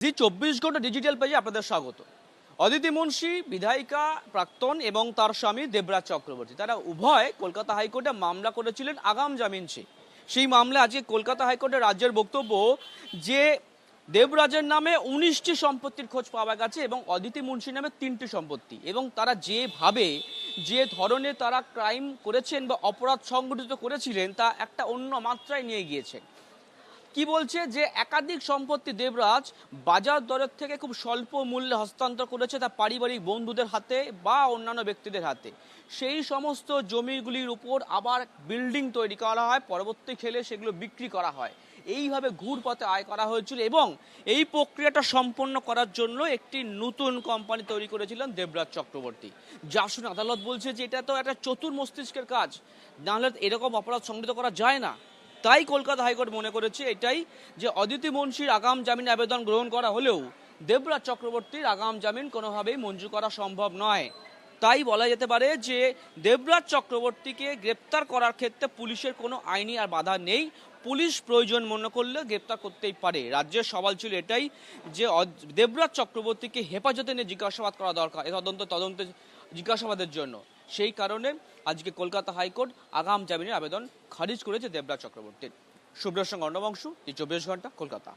জি 24 ঘন্টা ডিজিটাল পেজে আপনাদের স্বাগত। অদিতি মুন্সি বিধায়িকা প্রাক্তন এবং তার স্বামী দেবরাজ চক্রবর্তী তারা উভয় কলকাতা হাইকোর্টে মামলা করেছিলেন আগাম জামিন চেয়ে। সেই মামলায় আজকে কলকাতা হাইকোর্টের রাজ্যের বক্তব্য যে দেবরাজের নামে 19টি সম্পত্তির খোঁজ পাওয়া গেছে এবং অদিতি মুন্সির নামে 3টি সম্পত্তি, এবং তারা যেভাবে যে ধরনের তারা ক্রাইম করেছেন বা অপরাধ সংগঠিত করেছিলেন তা একটা অন্য মাত্রায় নিয়ে গিয়েছেন। কি বলছে যে একাধিক সম্পত্তি দেবরাজ বাজার দরের থেকে খুব স্বল্প মূল্যে হস্তান্তর করেছে তার পারিবারিক বন্ধুদের হাতে বা অন্যান্য ব্যক্তিদের হাতে। সেই সমস্ত জমিগুলির উপর আবার বিল্ডিং তৈরি করা হয়, পরবর্তী খেলে সেগুলো বিক্রি করা হয়। এইভাবে ঘুরপথে আয় করা হয়েছিল এবং এই প্রক্রিয়াটা সম্পন্ন করার জন্য একটি নতুন কোম্পানি তৈরি করেছিলেন দেবরাজ চক্রবর্তী। যা শুনে আদালত বলছে যে এটা তো একটা চতুর মস্তিষ্কের কাজ, নাহলে এরকম অপরাধ সংগঠিত করা যায় না। তাই কলকাতা হাইকোর্ট মনে করেছে এটাই যে অদিতি মুন্সির আগাম জামিন আবেদন গ্রহণ করা হলেও দেবরাজ চক্রবর্তীর আগাম জামিন কোনোভাবেই মঞ্জুর করা সম্ভব নয়। তাই বলা যেতে পারে যে দেবরাজ চক্রবর্তীকে গ্রেপ্তার করার ক্ষেত্রে পুলিশের কোনো আইনি আর বাধা নেই। পুলিশ প্রয়োজন মনে করলে গ্রেপ্তার করতেই পারে। রাজ্যের সওয়াল ছিল এটাই যে দেবরাজ চক্রবর্তীকে হেফাজতে নিয়ে জিজ্ঞাসাবাদ করা দরকার তদন্তে জিজ্ঞাসাবাদের জন্য। সেই কারণে আজকে কলকাতা হাইকোর্ট আগাম জামিনের আবেদন খারিজ করেছে দেবরাজ চক্রবর্তীর। শুভ্রের সঙ্গে অর্ণবংশু, জি 24 ঘন্টা, কলকাতা।